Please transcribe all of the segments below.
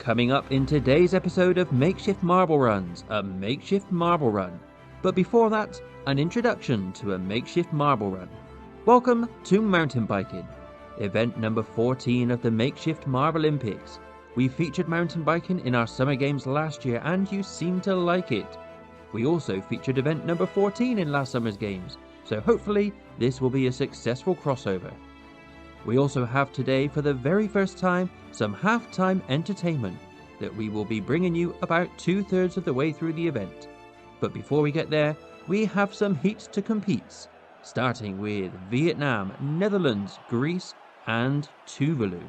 Coming up in today's episode of Makeshift Marble Runs, a makeshift marble run. But before that, an introduction to a makeshift marble run. Welcome to mountain biking, event number 14 of the Makeshift Marble Olympics. We featured mountain biking in our summer games last year and you seemed to like it. We also featured event number 14 in last summer's games, so hopefully this will be a successful crossover. We also have today, for the very first time, some halftime entertainment that we will be bringing you about 2/3 of the way through the event. But before we get there, we have some heats to compete, starting with Vietnam, Netherlands, Greece and Tuvalu.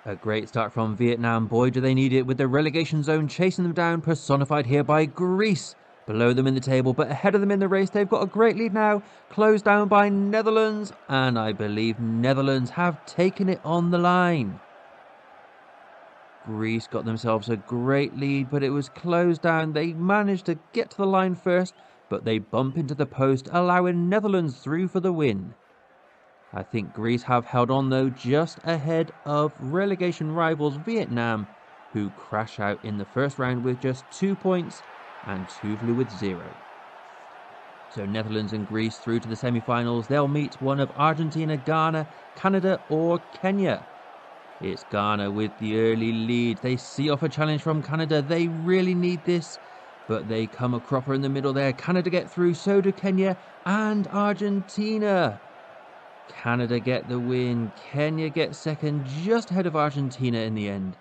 A great start from Vietnam, boy do they need it, with the relegation zone chasing them down, personified here by Greece. Below them in the table, but ahead of them in the race, they've got a great lead now, closed down by Netherlands, and I believe Netherlands have taken it on the line. Greece got themselves a great lead, but it was closed down. They managed to get to the line first, but they bump into the post, allowing Netherlands through for the win. I think Greece have held on though, just ahead of relegation rivals Vietnam, who crash out in the first round with just 2 points, and Tuvalu with 0. So Netherlands and Greece through to the semi-finals. They'll meet one of Argentina, Ghana, Canada or Kenya. It's Ghana with the early lead. They see off a challenge from Canada. They really need this, but they come a cropper in the middle there. Canada get through, so do Kenya and Argentina. Canada get the win. Kenya get second, just ahead of Argentina in the end.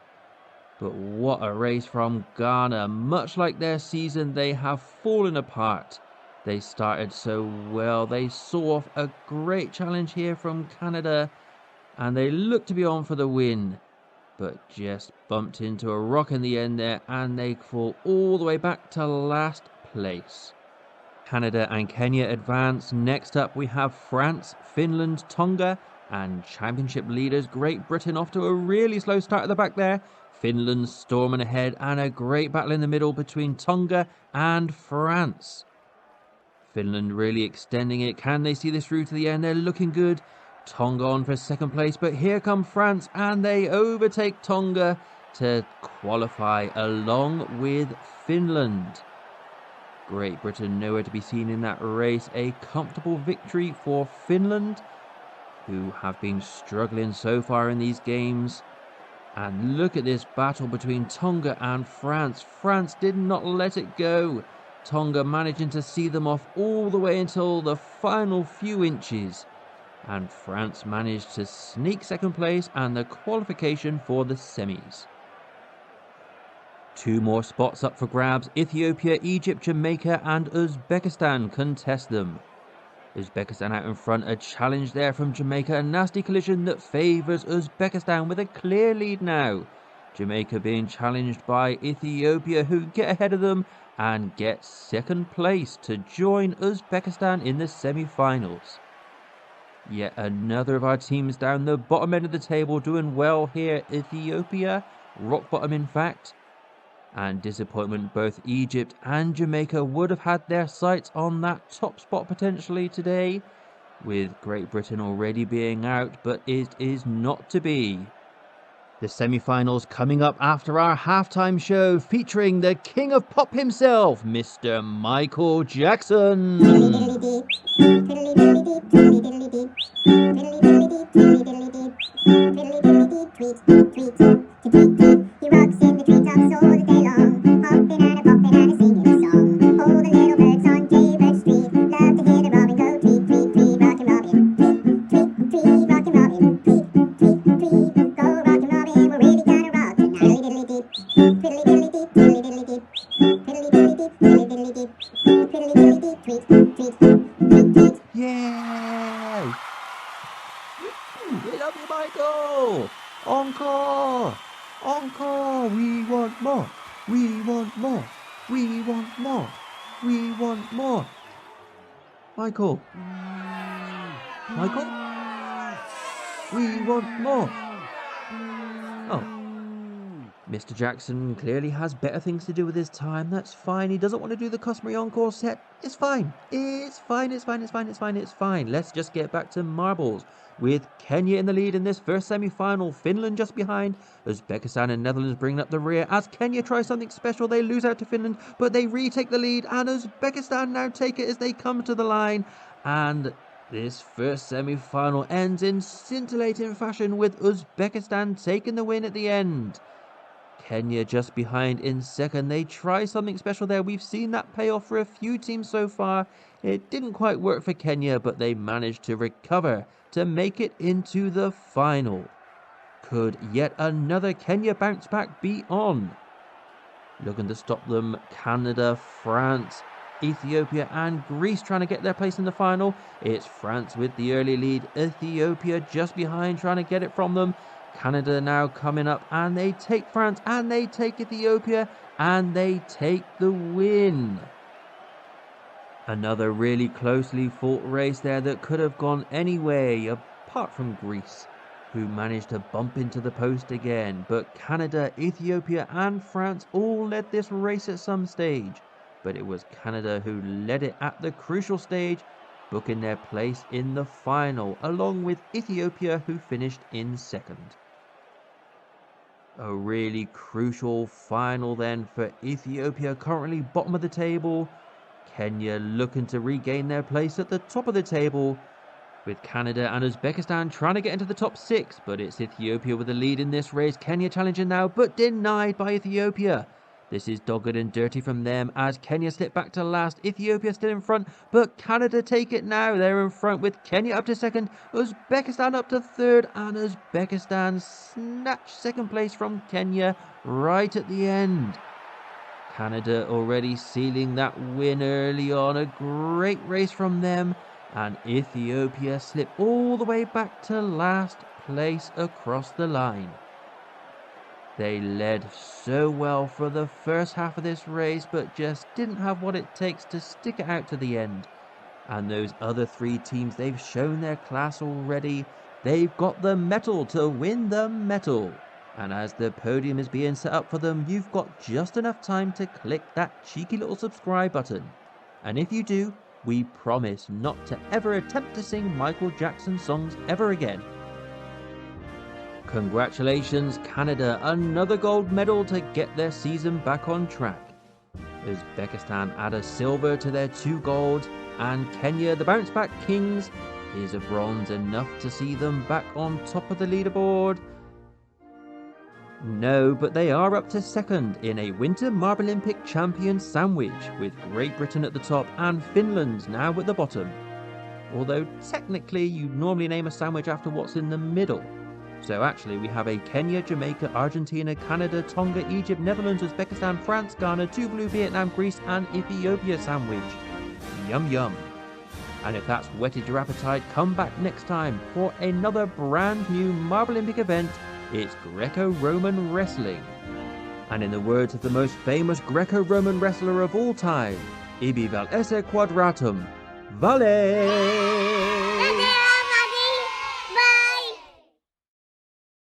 But what a race from Ghana. Much like their season, they have fallen apart. They started so well. They saw off a great challenge here from Canada, and they looked to be on for the win, but just bumped into a rock in the end there, and they fall all the way back to last place. Canada and Kenya advance. Next up we have France, Finland, Tonga, and championship leaders Great Britain off to a really slow start at the back there. Finland storming ahead, and a great battle in the middle between Tonga and France. Finland really extending it. Can they see this through to the end? They're looking good. Tonga on for second place, but here come France and they overtake Tonga to qualify along with Finland. Great Britain nowhere to be seen in that race. A comfortable victory for Finland, who have been struggling so far in these games. And look at this battle between Tonga and France. France did not let it go. Tonga managing to see them off all the way until the final few inches. And France managed to sneak second place and the qualification for the semis. 2 more spots up for grabs. Ethiopia, Egypt, Jamaica and Uzbekistan contest them. Uzbekistan out in front, a challenge there from Jamaica, a nasty collision that favours Uzbekistan with a clear lead now. Jamaica being challenged by Ethiopia, who get ahead of them and get second place to join Uzbekistan in the semi-finals. Yet another of our teams down the bottom end of the table doing well here. Ethiopia, rock bottom in fact. And disappointment, both Egypt and Jamaica would have had their sights on that top spot potentially today, with Great Britain already being out, but it is not to be. The semi-finals coming up after our halftime show, featuring the king of pop himself, Mr. Michael Jackson. He rocks in the treetops all the day long, hopping and a-bopping and a-singing a song. All the little birds on Jaybird Street love to hear the robin go tweet, tweet, tweet, rockin' robin, tweet, tweet, tweet, rockin' robin, tweet, tweet, tweet, go rockin' robin, we're really gonna rock tonight. Diddly-diddly-deep, diddly-diddly-deep, diddly-diddly-deep, diddly-diddly-deep, diddly-diddly-deep, diddly-diddly-deep, tweet, tweet, tweet, tweet. Yay! We love you, Michael! Encore! Encore! We want more! We want more! We want more! We want more! Michael! Michael? We want more! Oh. Mr. Jackson clearly has better things to do with his time. That's fine. He doesn't want to do the customary encore set. It's fine. It's fine. It's fine. It's fine. It's fine. It's fine. Let's just get back to marbles. With Kenya in the lead in this first semi-final, Finland just behind, Uzbekistan and Netherlands bringing up the rear. As Kenya tries something special, they lose out to Finland, but they retake the lead, and Uzbekistan now take it as they come to the line. And this first semi-final ends in scintillating fashion with Uzbekistan taking the win at the end. Kenya just behind in second. They try something special there. We've seen that pay off for a few teams so far. It didn't quite work for Kenya, but they managed to recover to make it into the final. Could yet another Kenya bounce back be on? Looking to stop them, Canada, France, Ethiopia and Greece trying to get their place in the final. It's France with the early lead. Ethiopia just behind trying to get it from them. Canada now coming up, and they take France, and they take Ethiopia, and they take the win. Another really closely fought race there that could have gone any way, apart from Greece, who managed to bump into the post again. But Canada, Ethiopia, and France all led this race at some stage. But it was Canada who led it at the crucial stage, booking their place in the final, along with Ethiopia, who finished in second. A really crucial final then for Ethiopia, currently bottom of the table. Kenya looking to regain their place at the top of the table, with Canada and Uzbekistan trying to get into the top 6, but it's Ethiopia with the lead in this race. Kenya challenging now, but denied by Ethiopia. This is dogged and dirty from them as Kenya slip back to last. Ethiopia still in front, but Canada take it now. They're in front with Kenya up to second, Uzbekistan up to third, and Uzbekistan snatch second place from Kenya right at the end. Canada already sealing that win early on. A great race from them, and Ethiopia slip all the way back to last place across the line. They led so well for the first half of this race, but just didn't have what it takes to stick it out to the end. And those other 3 teams, they've shown their class already. They've got the medal to win the medal. And as the podium is being set up for them, you've got just enough time to click that cheeky little subscribe button. And if you do, we promise not to ever attempt to sing Michael Jackson songs ever again. Congratulations, Canada, another gold medal to get their season back on track. Uzbekistan add a silver to their 2 golds, and Kenya, the bounce back kings, is a bronze enough to see them back on top of the leaderboard? No, but they are up to second in a Winter Marble Olympic champion sandwich, with Great Britain at the top and Finland now at the bottom. Although technically you'd normally name a sandwich after what's in the middle. So actually we have a Kenya, Jamaica, Argentina, Canada, Tonga, Egypt, Netherlands, Uzbekistan, France, Ghana, Tuvalu, Vietnam, Greece and Ethiopia sandwich. Yum yum. And if that's whetted your appetite, come back next time for another brand new Marble Olympic event. It's Greco-Roman wrestling. And in the words of the most famous Greco-Roman wrestler of all time, Ibi val esse quadratum, vale!